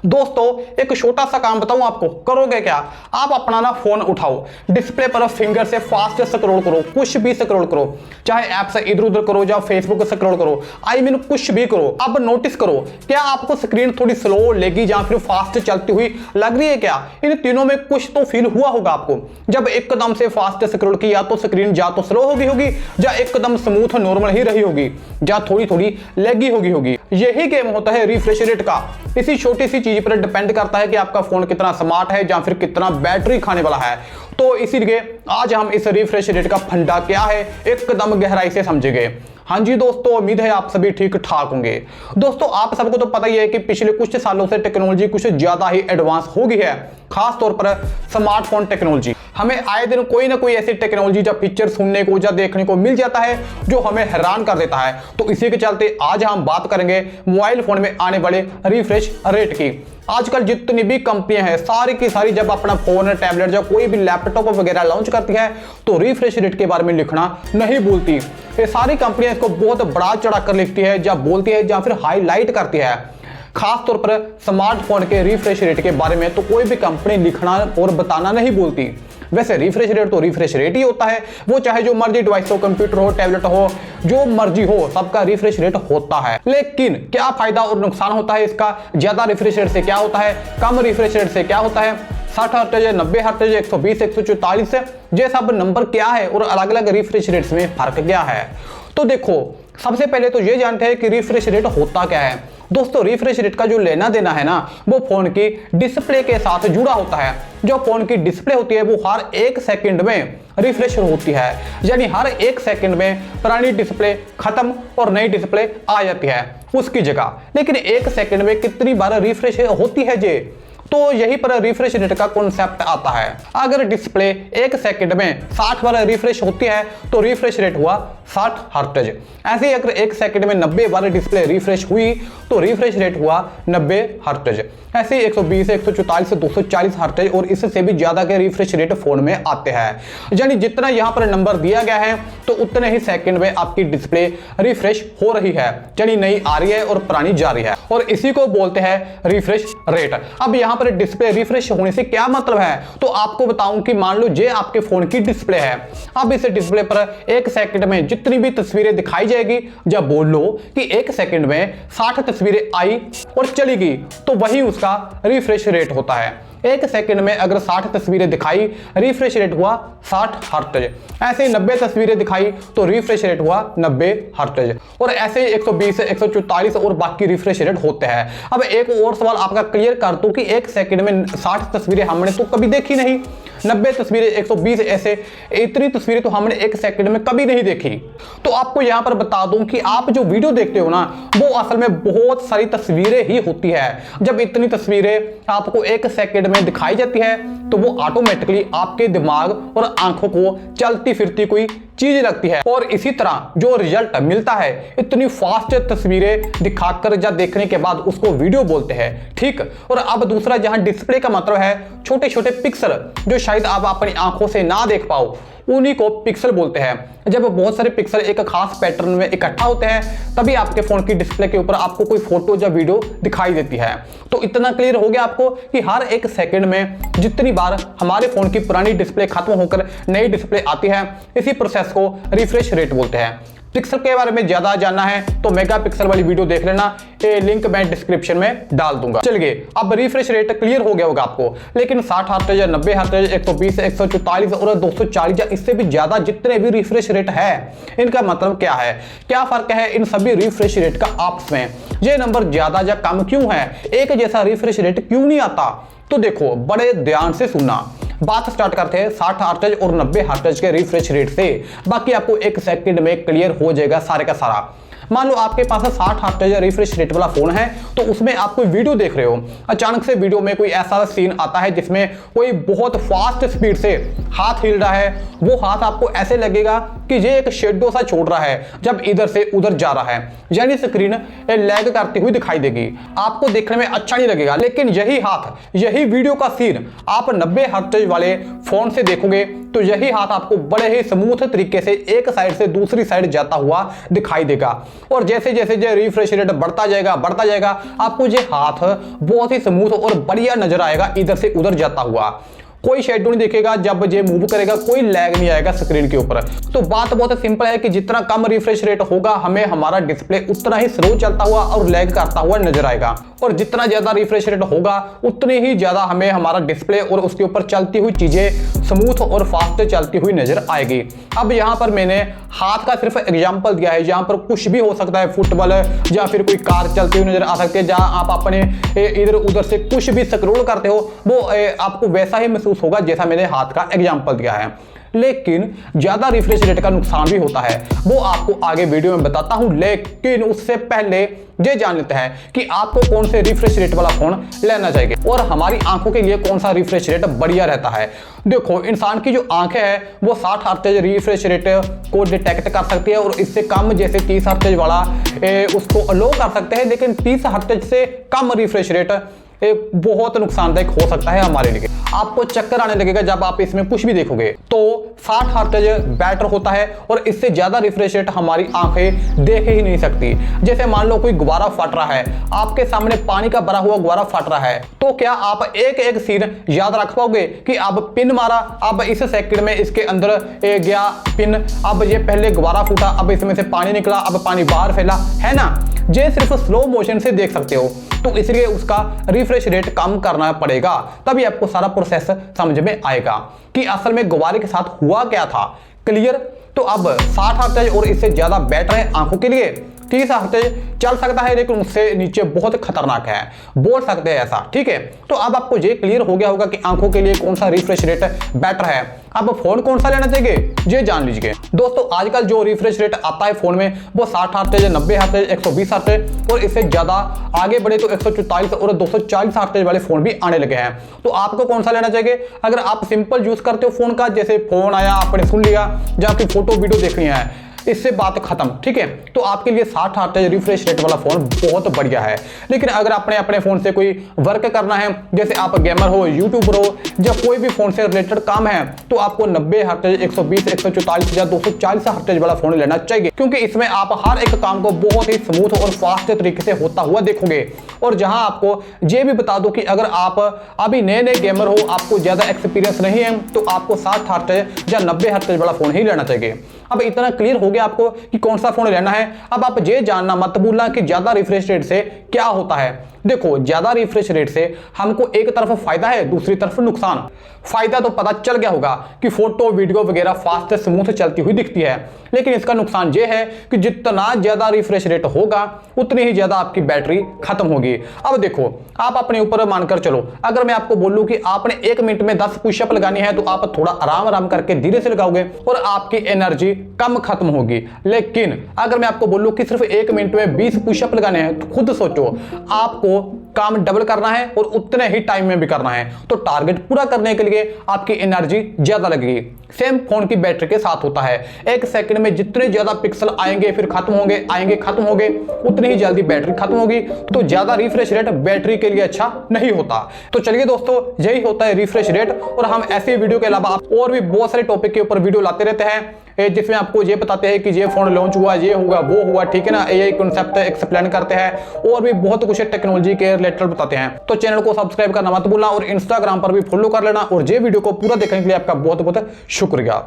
दोस्तों एक छोटा सा काम बताऊं आपको, करोगे क्या? आप अपना ना फोन उठाओ, डिस्प्ले पर फिंगर से फास्ट स्क्रॉल करो, कुछ भी स्क्रॉल करो, चाहे ऐप से इधर उधर करो या फेसबुक से स्क्रॉल करो, आई मीन कुछ भी करो। अब नोटिस करो, क्या आपको स्क्रीन थोड़ी स्लो लेगी या फिर फास्ट चलती हुई लग रही है? क्या इन तीनों में कुछ तो फील हुआ होगा आपको। जब एकदम से फास्ट स्क्रॉल किया तो स्क्रीन या तो स्लो होगी या एकदम स्मूथ नॉर्मल ही रही होगी, या थोड़ी थोड़ी लैगी होगी। यही गेम होता है रिफ्रेश रेट का। इसी छोटी सी चीज पर डिपेंड करता है कि आपका फोन कितना स्मार्ट है या फिर कितना बैटरी खाने वाला है। तो इसीलिए आज हम इस रिफ्रेश रेट का फंडा क्या है एकदम गहराई से समझेंगे। हाँ जी दोस्तों, उम्मीद है आप सभी ठीक ठाक होंगे। दोस्तों आप सबको तो पता ही है कि पिछले कुछ सालों से टेक्नोलॉजी कुछ ज्यादा ही एडवांस हो गई है, खास तौर पर स्मार्टफोन टेक्नोलॉजी। हमें आए दिन कोई ना कोई ऐसी टेक्नोलॉजी या फीचर सुनने को या देखने को मिल जाता है जो हमें हैरान कर देता है। तो इसी के चलते आज हम बात करेंगे मोबाइल फोन में आने वाले रिफ्रेश रेट की। आजकल जितनी भी कंपनियां हैं सारी की सारी जब अपना फोन, टैबलेट या कोई भी लैपटॉप वगैरह लॉन्च करती है तो रिफ्रेश रेट के बारे में लिखना नहीं भूलती। ये सारी कंपनियां इसको बहुत बड़ा चढ़ा कर लिखती है या बोलती है या फिर हाईलाइट करती है। खास तौर पर स्मार्टफोन के रिफ्रेश रेट के बारे में तो कोई भी कंपनी लिखना और बताना नहीं बोलती। वैसे रिफ्रेश रेट तो रिफ्रेश रेट ही होता है, वो चाहे जो मर्जी डिवाइस हो, कंप्यूटर हो, टैबलेट हो, जो मर्जी हो, सबका रिफ्रेश रेट होता है। लेकिन क्या फायदा और नुकसान होता है इसका? ज्यादा रिफ्रेश रेट से क्या होता है, कम रिफ्रेश रेट से क्या होता है, 60 हर्ट्ज, 90 हर्ट्ज, 120, 144, ये सब नंबर क्या है और अलग अलग रिफ्रेश रेट्स में फर्क क्या है? तो देखो, सबसे पहले तो ये जानते हैं कि रिफ्रेश रेट होता क्या है। दोस्तों रिफ्रेश रेट का जो लेना देना है ना, वो फोन की डिस्प्ले के साथ जुड़ा होता है। जो फोन की डिस्प्ले होती है वो हर 1 सेकंड में रिफ्रेश होती है, यानी हर 1 सेकंड में पुरानी डिस्प्ले खत्म और नई डिस्प्ले आ जाती है उसकी जगह। लेकिन 1 सेकंड में कितनी बार रिफ्रेश होती है ये? तो यही पर रिफ्रेश रेट का कॉन्सेप्ट आता है। अगर डिस्प्ले 1 सेकंड में 60 बार रिफ्रेश होती है तो रिफ्रेश रेट हुआ 60 हर्ट्ज। ऐसे ही अगर 1 सेकंड में 90 बार डिस्प्ले रिफ्रेश हुई तो रिफ्रेश रेट हुआ 90 हर्ट्ज। ऐसे ही 120, 144, 240 हर्ट्ज और इससे भी ज्यादा के रिफ्रेश रेट फोन में आते हैं। यानी जितना यहाँ पर नंबर दिया गया है तो उतने ही सेकंड में आपकी डिस्प्ले रिफ्रेश हो रही है, यानी नई आ रही है और पुरानी जा रही है, और इसी को बोलते हैं रिफ्रेश रेट। अब यहाँ पर डिस्प्ले रिफ्रेश होने से क्या मतलब है, तो आपको बताऊं कि मान लो ये आपके फोन की डिस्प्ले है। अब इस डिस्प्ले पर 1 सेकंड में जितनी भी तस्वीरें दिखाई जाएगी, जब बोल लो कि 1 सेकंड में 60 तस्वीरें आई और चली गई, तो वही उसका रिफ्रेश रेट होता है। 1 सेकंड में अगर 60 तस्वीरें दिखाई, रिफ्रेश रेट हुआ 60 हर्ट्ज। ऐसे 90 तस्वीरें दिखाई तो रिफ्रेश रेट हुआ 90 हर्ट्ज। और ऐसे 120, 144 और बाकी रिफ्रेश रेट होते हैं। अब एक और सवाल आपका क्लियर कर दूं कि 1 सेकंड में 60 तस्वीरें हमने तो कभी देखी नहीं, 90 तस्वीरें, 120, ऐसे इतनी तस्वीरें तो हमने 1 सेकंड में कभी नहीं देखी। तो आपको यहां पर बता दूं कि आप जो वीडियो देखते हो ना, वो असल में बहुत सारी तस्वीरें ही होती है। जब इतनी तस्वीरें आपको 1 सेकंड में दिखाई जाती है तो वो ऑटोमेटिकली आपके दिमाग और आंखों को चलती फिरती कोई चीज लगती है। और इसी तरह जो रिजल्ट मिलता है, इतनी फास्ट तस्वीरें दिखाकर या देखने के बाद उसको वीडियो बोलते हैं, ठीक। और अब दूसरा, जहां डिस्प्ले का मतलब है छोटे छोटे पिक्सल जो शायद आप अपनी आंखों से ना देख पाओ, उन्हीं को पिक्सल बोलते हैं। जब बहुत सारे पिक्सल एक खास पैटर्न में इकट्ठा होते हैं तभी आपके फोन की डिस्प्ले के ऊपर आपको कोई फोटो या वीडियो दिखाई देती है। तो इतना क्लियर हो गया आपको कि हर 1 सेकंड में जितनी बार हमारे फोन की पुरानी डिस्प्ले खत्म होकर नई डिस्प्ले आती है, इसी प्रोसेस को रिफ्रेश रेट बोलते हैं। पिक्सल के बारे में ज्यादा जानना है तो मेगा पिक्सल वाली वीडियो देख लेना, ये लिंक मैं डिस्क्रिप्शन में डाल दूंगा। चलिए, अब रिफ्रेश रेट क्लियर हो गया होगा आपको। लेकिन 60 हर्ट्ज, 90 हर्ट्ज, 120, 144 और 240 या इससे भी ज्यादा जितने भी रिफ्रेश रेट है, इनका मतलब क्या है? क्या फर्क है इन सभी रिफ्रेश रेट का आपस में? ये नंबर ज्यादा या कम क्यों है? एक जैसा रिफ्रेश रेट क्यों नहीं आता? तो देखो, बड़े ध्यान से सुनना। बात स्टार्ट करते हैं 60 हर्ट्ज और 90 हर्ट्ज के रिफ्रेश रेट से, बाकी आपको 1 सेकंड में क्लियर हो जाएगा सारे का सारा। मान लो आपके पास 60 हर्ट्ज रिफ्रेश रेट वाला फोन है, तो उसमें आप कोई वीडियो देख रहे हो, अचानक से वीडियो में कोई ऐसा सीन आता है जिसमें कोई बहुत फास्ट स्पीड से हाथ हिल रहा है। वो हाथ आपको ऐसे लगेगा कि ये एक शेडो सा छोड़ रहा है जब इधर से उधर जा रहा है, यानी स्क्रीन लैग करती हुई दिखाई देगी, आपको देखने में अच्छा नहीं लगेगा। लेकिन यही हाथ, यही वीडियो का सीन आप 90 हर्ट्ज वाले फोन से देखोगे तो यही हाथ आपको बड़े ही स्मूथ तरीके से एक साइड से दूसरी साइड जाता हुआ दिखाई देगा। और जैसे जैसे जो रिफ्रेश रेट बढ़ता जाएगा आपको ये हाथ बहुत ही स्मूथ और बढ़िया नजर आएगा इधर से उधर जाता हुआ। कोई शेडो नहीं दिखेगा जब ये मूव करेगा, कोई लैग नहीं आएगा स्क्रीन के ऊपर। तो बात बहुत सिंपल है कि जितना कम रिफ्रेश रेट होगा हमें हमारा डिस्प्ले उतना ही स्लो चलता हुआ और लैग करता हुआ नजर आएगा, और जितना ज्यादा रिफ्रेश रेट होगा उतनी ही ज्यादा हमें हमारा डिस्प्ले और उसके ऊपर चलती हुई चीजें स्मूथ और फास्ट चलती हुई नजर आएगी। अब यहाँ पर मैंने हाथ का सिर्फ एग्जाम्पल दिया है, जहां पर कुछ भी हो सकता है, फुटबॉल या फिर कोई कार चलती हुई नजर आ सकती है, जहां आप अपने इधर उधर से कुछ भी स्क्रॉल करते हो वो आपको वैसा ही महसूस होगा जैसा मैंने हाथ का एग्जांपल दिया है। लेकिन ज्यादा रिफ्रेश रेट का नुकसान भी होता है, वो आपको आगे वीडियो में बताता हूं। लेकिन उससे पहले ये जान लेते हैं कि आपको कौन से रिफ्रेश रेट वाला फोन लेना चाहिए और हमारी आंखों के लिए कौन सा रिफ्रेश रेट बढ़िया रहता है। देखो, इंसान की जो आंखें हैं वो 60 हर्ट्ज रिफ्रेश रेट को डिटेक्ट कर सकती है, और इससे कम जैसे 30 हर्ट्ज वाला उसको अलो कर सकते हैं, लेकिन 30 हर्ट्ज से कम रिफ्रेश रेट बहुत नुकसानदायक हो सकता है हमारे लिए। आपको चक्कर आने लगेगा जब आप इसमें कुछ भी देखोगे। तो 60 हर्ट्ज बेटर होता है, और इससे ज्यादा रिफ्रेश रेट हमारी आंखें देख ही नहीं सकती। जैसे मान लो कोई गुब्बारा फट रहा है, आपके सामने पानी का भरा हुआ गुब्बारा फट रहा है, तो क्या आप एक एक सीन याद रख पाओगे कि अब पिन मारा, अब इस सेकंड में इसके अंदर गया पिन, अब ये पहले गुब्बारा फूटा, अब इसमें से पानी निकला, अब पानी बाहर फैला, है ना? ये सिर्फ स्लो मोशन से देख सकते हो, तो इसलिए उसका रिफ्रेश रेट कम करना पड़ेगा, तभी आपको सारा प्रोसेस समझ में आएगा कि असल में गुब्बारे के साथ हुआ क्या था। क्लियर? तो अब 60 हर्ट्ज और इससे ज्यादा बेटर है आंखों के लिए। 30 हर्ट्ज चल सकता है, लेकिन उससे नीचे बहुत खतरनाक है, बोल सकते हैं ऐसा। ठीक है, तो अब आपको ये क्लियर हो गया होगा कि आंखों के लिए कौन सा रिफ्रेश रेट बेटर है। अब फोन कौन सा लेना चाहिए ये जान लीजिए दोस्तों। आजकल जो रिफ्रेश रेट आता है फोन में वो 60 हर्ट्ज, 90 हर्ट्ज, 120 हर्ट्ज, और इससे ज्यादा आगे बढ़े तो 144 और 240 हर्ट्ज वाले फोन भी आने लगे हैं। तो आपको कौन सा लेना चाहिए? अगर आप सिंपल यूज करते हो फोन का, जैसे फोन आया आपने सुन लिया, जाके फोटो वीडियो देखनी है, इससे बात खत्म। ठीक है, तो आपके लिए 60 हर्ट्ज रिफ्रेश रेट वाला फोन बहुत बढ़िया है। लेकिन अगर आपने अपने फोन से कोई वर्क करना है, जैसे आप गेमर हो, यूट्यूबर हो, या कोई भी फोन से रिलेटेड काम है, तो आपको 90 हर्ट्ज, 120, 144 या 240 हर्ट्ज वाला फोन लेना चाहिए, क्योंकि इसमें आप हर एक काम को बहुत ही स्मूथ और फास्ट तरीके से होता हुआ देखोगे। और जहां आपको ये भी बता दो कि अगर आप अभी नए नए गेमर हो, आपको ज्यादा एक्सपीरियंस नहीं है, तो आपको 60 हर्ट्ज या 90 हर्ट्ज वाला फोन ही लेना चाहिए। अब इतना क्लियर हो गया आपको कि कौन सा फोन लेना है। अब आप ये जानना मत भूलना कि ज्यादा रिफ्रेश रेट से क्या होता है। देखो, ज्यादा रिफ्रेश रेट से हमको एक तरफ फायदा है, दूसरी तरफ नुकसान। फायदा तो पता चल गया होगा कि फोटो वीडियो वगैरह फास्ट स्मूथ चलती हुई दिखती है, लेकिन इसका नुकसान ये है कि जितना ज्यादा रिफ्रेश रेट होगा उतनी ही ज्यादा आपकी बैटरी खत्म होगी। अब देखो, आप अपने ऊपर मानकर चलो, अगर मैं आपको बोलूं कि आपने 1 मिनट में 10 पुशअप लगानी है, तो आप थोड़ा आराम आराम करके धीरे से लगाओगे और आपकी एनर्जी कम खत्म होगी। लेकिन अगर मैं आपको बोलूं कि सिर्फ 1 मिनट में 20 पुशअप लगाने हैं, तो खुद सोचो, आपको काम डबल करना है और उतने ही टाइम में भी करना है, तो टारगेट पूरा करने के लिए आपकी एनर्जी ज्यादा लगेगी। सेम फोन की बैटरी के साथ होता है, 1 सेकंड में जितने ज्यादा पिक्सल आएंगे फिर खत्म होंगे, आएंगे खत्म होंगे, उतनी ही जल्दी बैटरी खत्म होगी। तो ज्यादा रिफ्रेश रेट बैटरी के लिए अच्छा नहीं होता। तो चलिए दोस्तों, यही होता है रिफ्रेश रेट, और हम ऐसे वीडियो के अलावा और भी बहुत सारे टॉपिक के ऊपर वीडियो लाते रहते हैं, जिसमें आपको ये बताते हैं कि ये फोन लॉन्च हुआ, ये हुआ, वो हुआ, ठीक है ना, यही कॉन्सेप्ट एक्सप्लेन करते हैं, और भी बहुत कुछ टेक्नोलॉजी के रिलेटेड बताते हैं। तो चैनल को सब्सक्राइब करना मत भूलना, और इंस्टाग्राम पर भी फॉलो कर लेना। और ये वीडियो को पूरा देखने के लिए आपका बहुत बहुत शुक्रिया।